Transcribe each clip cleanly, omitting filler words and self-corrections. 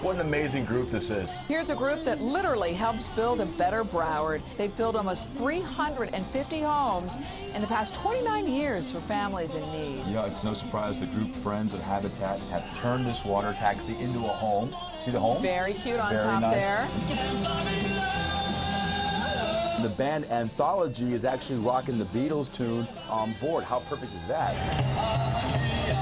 What an amazing group this is. Here's a group that literally helps build a better Broward. They've built almost 350 homes in the past 29 years for families in need. Yeah, it's no surprise the group Friends of Habitat have turned this water taxi into a home. See the home? Very cute on Very top nice. there. The band Anthology is actually rocking the Beatles tune on board. How perfect is that?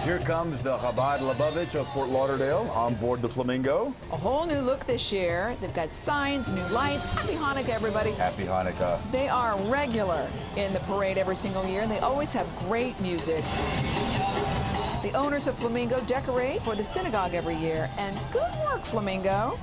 Here comes the Chabad Lubavitch of Fort Lauderdale on board the Flamingo. A whole new look this year. They've got signs, new lights. Happy Hanukkah, everybody. Happy Hanukkah. They are regular in the parade every single year, and they always have great music. The owners of Flamingo decorate for the synagogue every year, and good work, Flamingo.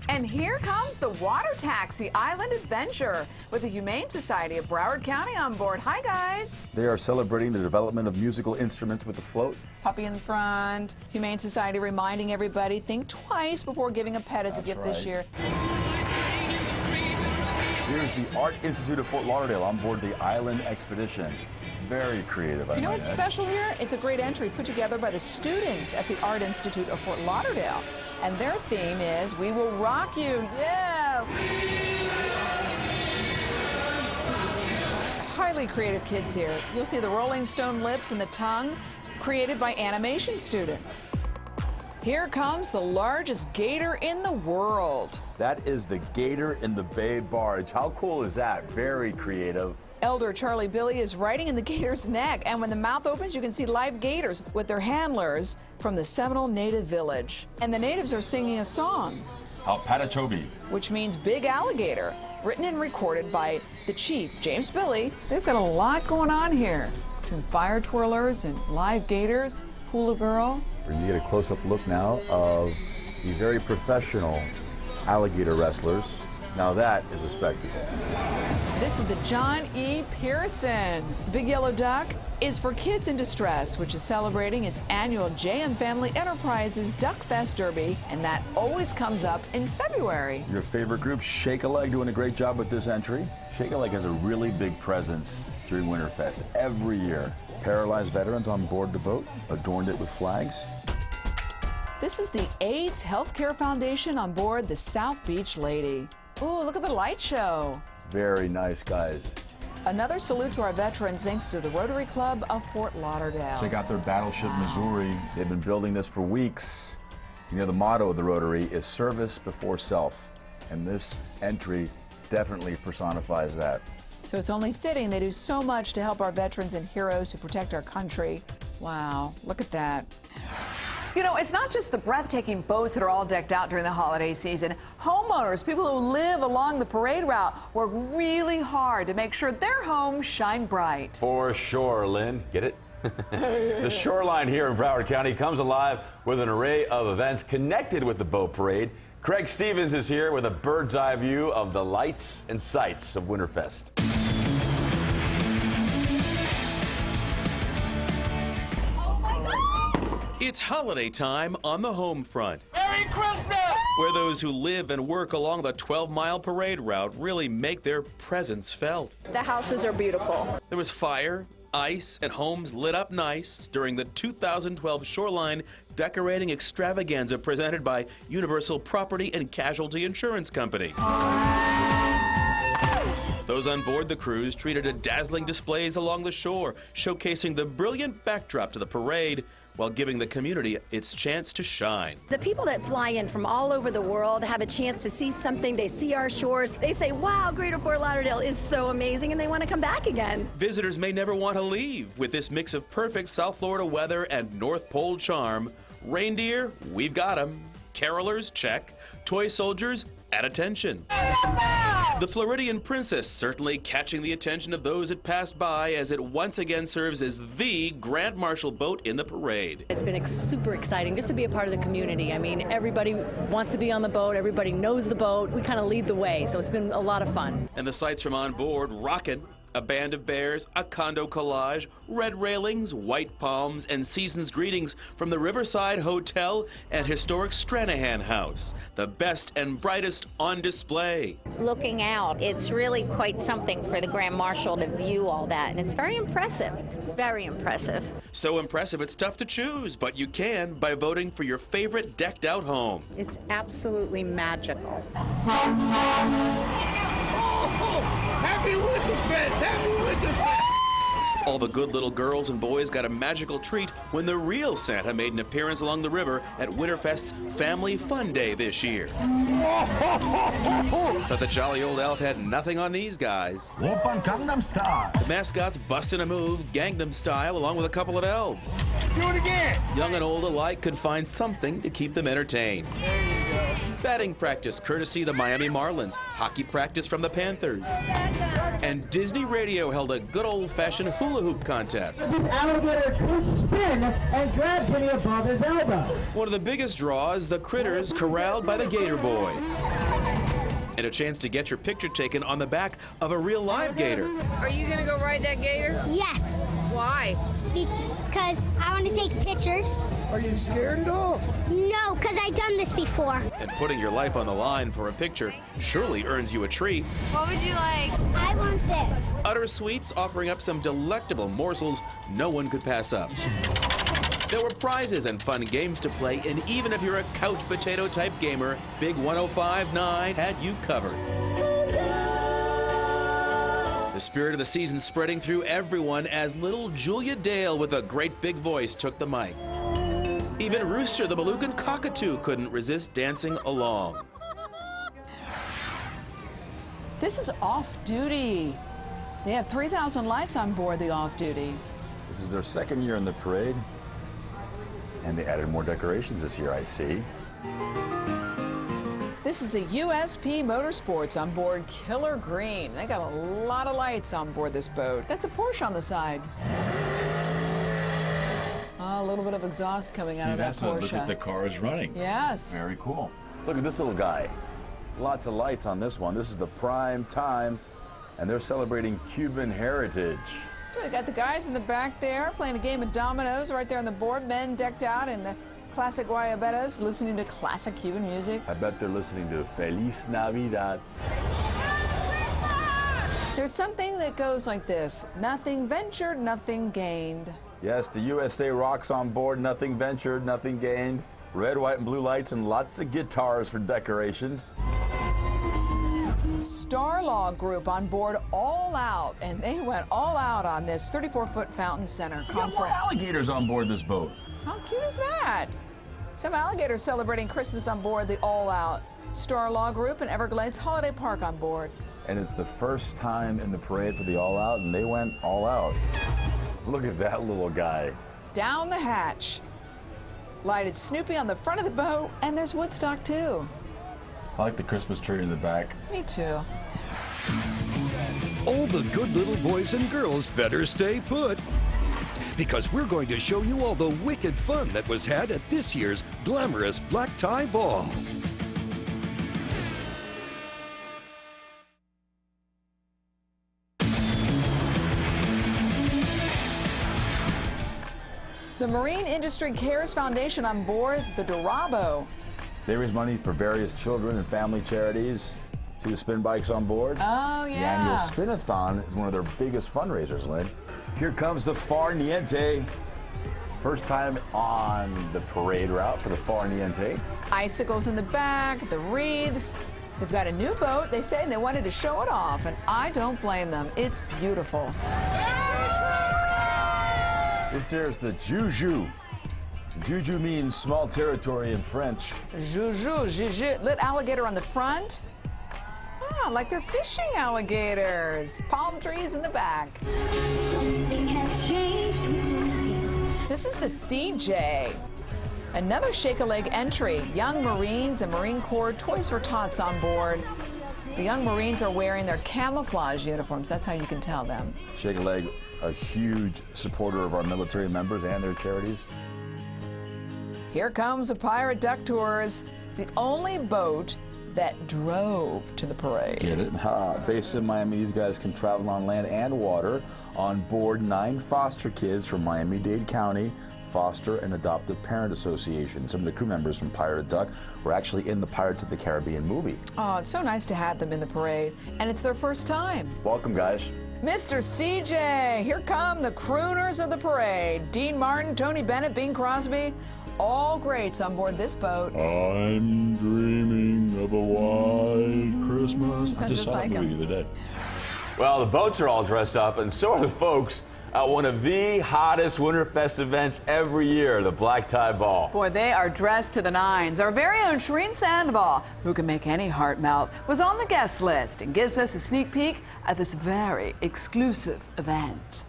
And here comes the Water Taxi Island Adventure with the Humane Society of Broward County on board. Hi, guys. They are celebrating the development of musical instruments with the float. Puppy in the front. Humane Society reminding everybody, think twice before giving a pet as a gift this year. Here's the Art Institute of Fort Lauderdale on board the Island Expedition. Very creative. You know what's special here? It's a great entry put together by the students at the Art Institute of Fort Lauderdale. And their theme is, we will rock you. Yeah! Highly creative kids here. You'll see the Rolling Stone lips and the tongue, created by animation students. Here comes the largest gator in the world. That is the Gator in the Bay Barge. How cool is that? Very creative. Elder Charlie Billy is riding in the gator's neck, and when the mouth opens, you can see live gators with their handlers from the Seminole Native Village. And the natives are singing a song, Pt.3, which means big alligator, written and recorded by the chief, James Billy. They've got a lot going on here, between fire twirlers and live gators, hula girl. You get a close-up look now of the very professional alligator wrestlers. Now that is a spectacle. This is the John E. Pearson. The Big Yellow Duck is for Kids in Distress, which is celebrating its annual J.M. Family Enterprises Duck Fest Derby, and that always comes up in February. Your favorite group, Shake a Leg, doing a great job with this entry. Shake a Leg has a really big presence during Winterfest every year. Paralyzed veterans on board the boat adorned it with flags. This is the AIDS Healthcare Foundation on board the South Beach Lady. Ooh, look at the light show. Very nice, guys. Another salute to our veterans thanks to the Rotary Club of Fort Lauderdale. Check out their Battleship Missouri. They've been building this for weeks. You know, the motto of the Rotary is service before self, and this entry definitely personifies that. So it's only fitting they do so much to help our veterans and heroes who protect our country. Wow, look at that. You know, it's not just the breathtaking boats that are all decked out during the holiday season. Homeowners, people who live along the parade route, work really hard to make sure their homes shine bright. For sure, Lynn. Get it? The shoreline here in Broward County comes alive with an array of events connected with the boat parade. Craig Stevens is here with a bird's eye view of the lights and sights of Winterfest. It's holiday time on the home front, Merry Christmas! where those who live and work along the 12-mile parade route really make their presence felt. The houses are beautiful. There was fire, ice, and homes lit up nice during the 2012 Shoreline Decorating Extravaganza presented by Universal Property and Casualty Insurance Company. Those on board the cruise treated a dazzling displays along the shore, showcasing the brilliant backdrop to the parade while giving the community its chance to shine. The people that fly in from all over the world have a chance to see something. They see our shores. They say, wow, Greater Fort Lauderdale is so amazing, and they want to come back again. Visitors may never want to leave with this mix of perfect South Florida weather and North Pole charm. Reindeer, we've got 'em. Carolers, check. Toy soldiers, at attention. The Floridian Princess certainly catching the attention of those it passed by as it once again serves as the Grand Marshal boat in the parade. It's been super exciting just to be a part of the community. I mean, everybody wants to be on the boat, everybody knows the boat. We kind of lead the way, so it's been a lot of fun. And the sights from on board rockin'. A band of bears, a condo collage, red railings, white palms, and season's greetings from the Riverside Hotel and historic Stranahan House. The best and brightest on display. Looking out, it's really quite something for the Grand Marshal to view all that, and it's very impressive. It's very impressive. So impressive it's tough to choose, but you can by voting for your favorite decked out home. It's absolutely magical. Happy Winterfest! Happy Winterfest! All the good little girls and boys got a magical treat when the real Santa made an appearance along the river at Winterfest's Family Fun Day this year. But the jolly old elf had nothing on these guys. Open Gangnam Style. The mascots busted a move, Gangnam Style, along with a couple of elves. Do it again! Young and old alike could find something to keep them entertained. Batting practice courtesy the Miami Marlins, hockey practice from the Panthers. And Disney Radio held a good old-fashioned hula hoop contest. This alligator could spin and grab Jimmy above his elbow. One of the biggest draws, the critters corralled by the Gator Boys. And a chance to get your picture taken on the back of a real live gator. Are you gonna go ride that gator? Yes, Why? because I want to take pictures. Are you scared at all? No, because I've done this before. And putting your life on the line for a picture surely earns you a treat. What would you like? I want this. Utter Sweets offering up some delectable morsels no one could pass up. There were prizes and fun games to play, and even if you're a couch potato type gamer, Big 105.9 had you covered. The spirit of the season spreading through everyone as little Julia Dale with a great big voice took the mic. Even Rooster the Belugan cockatoo couldn't resist dancing along. This is off-duty. They have 3,000 lights on board the off-duty. This is their second year in the parade, and they added more decorations this year, I see. This is the USP Motorsports on board Killer Green. They got a lot of lights on board this boat. That's a Porsche on the side. Oh, a little bit of exhaust coming out of that Porsche. Looks like the car is running. Yes. Very cool. Look at this little guy. Lots of lights on this one. This is the prime time, and they're celebrating Cuban heritage. We got the guys in the back there playing a game of dominoes right there on the board. Men decked out in the classic guayaberas, listening to classic Cuban music. I bet they're listening to Feliz Navidad. There's something that goes like this: nothing ventured, nothing gained. Yes, the USA rocks on board. Nothing ventured, nothing gained. Red, white, and blue lights and lots of guitars for decorations. Starlog Group on board All Out, and they went all out on this 34-foot fountain center We got console. more alligators on board this boat. How cute is that? Some alligators celebrating Christmas on board the All Out. Starlog Group and Everglades Holiday Park on board. And it's the first time in the parade for the All Out, and they went all out. Look at that little guy. Down the hatch. Lighted Snoopy on the front of the boat, and there's Woodstock too. I like the Christmas tree in the back. Me too. All the good little boys and girls better stay put, because we're going to show you all the wicked fun that was had at this year's glamorous black tie ball. The Marine Industry Cares Foundation on board the Dorado. They raise money for various children and family charities. See the spin bikes on board? Oh, The yeah. annual Spin-a-thon is one of their biggest fundraisers, Lynn. Here comes the Far Niente. First time on the parade route for the Far Niente. Icicles in the back, the wreaths. They've got a new boat, they say, and they wanted to show it off, and I don't blame them. It's beautiful. This here is the Juju. Juju means small territory in French. Juju, Juju. Lit alligator on the front. Ah, like they're fishing alligators. Palm trees in the back. Something has changed within me. This is the CJ. Another shake-a-leg entry. Young Marines and Marine Corps Toys for Tots on board. The young Marines are wearing their camouflage uniforms. That's how you can tell them. Shake a Leg, a huge supporter of our military members and their charities. Here comes the Pirate Duck Tours. It's the only boat that drove to the parade. Get it? Based in Miami, these guys can travel on land and water on board 9 foster kids from Miami-Dade County Foster and Adoptive Parent Association. Some of the crew members from Pirate Duck were actually in the Pirates of the Caribbean movie. Oh, it's so nice to have them in the parade, and it's their first time. Welcome, guys. Mr. CJ, here come the crooners of the parade. Dean Martin, Tony Bennett, Bing Crosby, all greats on board this boat. I'm dreaming of a white Christmas. I just saw that movie the other day. Well, the boats are all dressed up, and so are the folks at one of the hottest Winterfest events every year, the Black Tie Ball. Boy, they are dressed to the nines. Our very own Shireen Sandoval, who can make any heart melt, was on the guest list and gives us a sneak peek at this very exclusive event.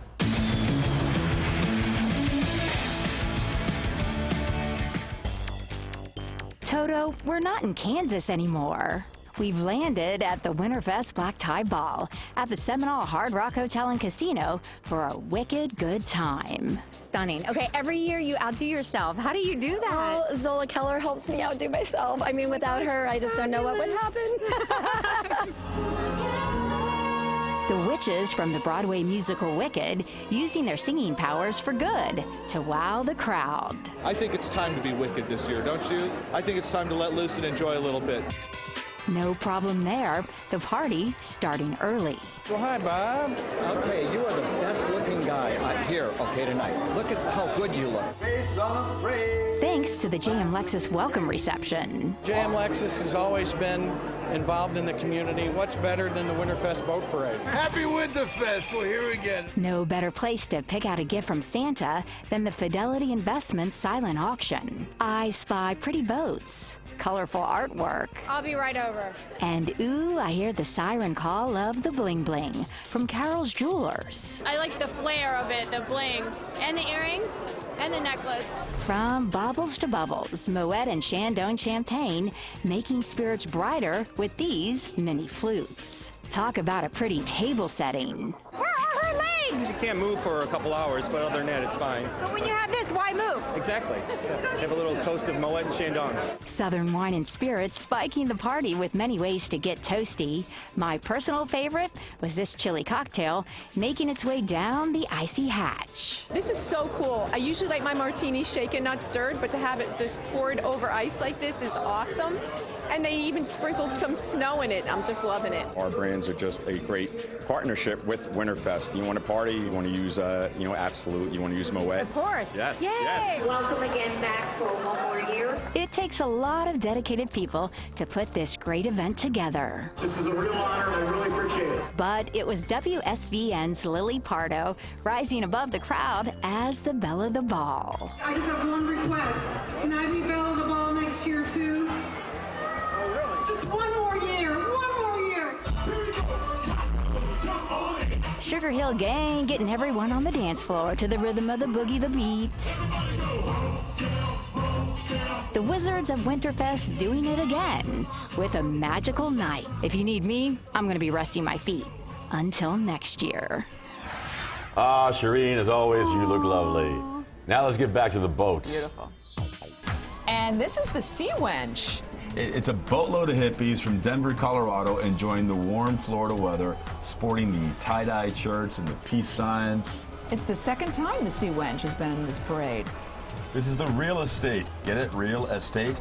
Toto, we're not in Kansas anymore. We've landed at the Winterfest Black Tie Ball at the Seminole Hard Rock Hotel and Casino for a wicked good time. Stunning. Okay, every year you outdo yourself. How do you do that? Oh, Zola Keller helps me outdo myself. I mean, without her, I just don't know what would happen. The witches from the Broadway musical Wicked using their singing powers for good to wow the crowd. I think it's time to be wicked this year, don't you? I think it's time to let loose and enjoy a little bit. No problem there. The party starting early. Well, hi, Bob. Okay, you are the best-looking guy here, tonight. Look at how good you look. Face unafraid. Thanks to the JM Lexus welcome reception. JM Lexus has always been involved in the community. What's better than the Winterfest Boat Parade? Happy Winterfest. We're here again. No better place to pick out a gift from Santa than the Fidelity Investments silent auction. I spy pretty boats, colorful artwork. I'll be right over. And ooh, I hear the siren call of the bling bling from Carol's Jewelers. I like the flair of it, the bling, and the earrings, and the necklace. From baubles to bubbles, Moet and Chandon Champagne making spirits brighter with these mini flutes. Talk about a pretty table setting. Where are her legs? You can't move for a couple hours, but other than that, it's fine. But when you have this, why move? Exactly. Have a little toast of Moet and Chandon. Southern wine and spirits spiking the party with many ways to get toasty. My personal favorite was this chili cocktail making its way down the icy hatch. This is so cool. I usually like my martinis shaken, not stirred, but to have it just poured over ice like this is awesome. And they even sprinkled some snow in it. I'm just loving it. Our brands are just a great partnership with Winterfest. You want to party, you want to use, Absolute, you want to use Moet. Of course. Yes. Yay! Yes. Welcome again back for one more year. It takes a lot of dedicated people to put this great event together. This is a real honor, and I really appreciate it. But it was WSVN's Lily Pardo rising above the crowd as the belle of the ball. I just have one request. Can I be belle of the ball next year, too? Just one more year, one more year. Sugar Hill Gang getting everyone on the dance floor to the rhythm of the boogie the beat. The Wizards of Winterfest doing it again with a magical night. If you need me, I'm going to be resting my feet. Until next year. Ah, Shireen, as always, you look lovely. Now let's get back to the boats. Beautiful. And this is the Sea Wench. It's a boatload of hippies from Denver, Colorado, enjoying the warm Florida weather, sporting the tie-dye shirts and the peace signs. It's the second time the Sea Wench has been in this parade. This is the real estate. Get it? Real estate?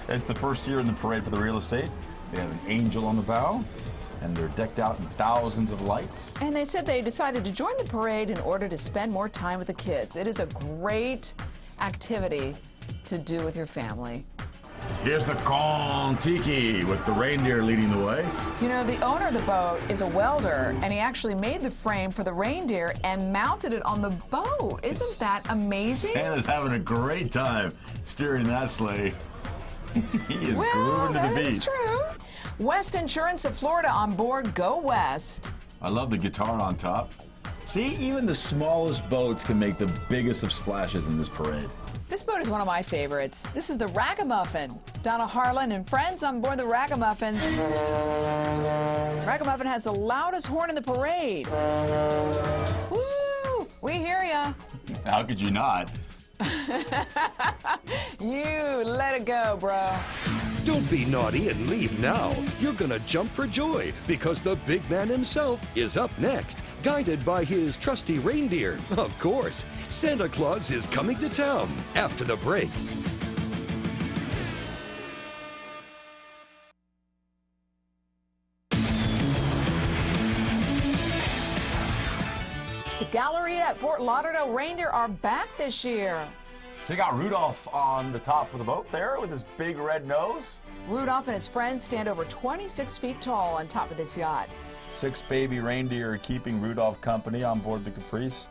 It's the first year in the parade for the real estate. They have an angel on the bow, and they're decked out in thousands of lights. And they said they decided to join the parade in order to spend more time with the kids. It is a great activity to do with your family. Here's the Kon-Tiki with the reindeer leading the way. You know, the owner of the boat is a welder, and he actually made the frame for the reindeer and mounted it on the boat. Isn't that amazing? Santa's having a great time steering that sleigh. He is grooving to the beat. That's true. West Insurance of Florida on board. Go West. I love the guitar on top. See, even the smallest boats can make the biggest of splashes in this parade. This boat is one of my favorites. This is the Ragamuffin. Donna Harlan and friends on board the Ragamuffin. Ragamuffin has the loudest horn in the parade. Woo! We hear ya. How could you not? You let it go, bro. Don't Don't be naughty and leave now. You're gonna jump for joy because the big man himself is up next, guided by his trusty reindeer. Of course, Santa Claus is coming to town after the break. The Galleria at Fort Lauderdale reindeer are back this year. So you got Rudolph on the top of the boat there with his big red nose. Rudolph and his friends stand over 26 feet tall on top of this yacht. 6 baby reindeer are keeping Rudolph company on board the Caprice.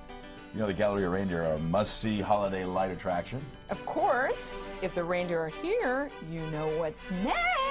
You know the Galleria reindeer are a must-see holiday light attraction. Of course, if the reindeer are here, you know what's next.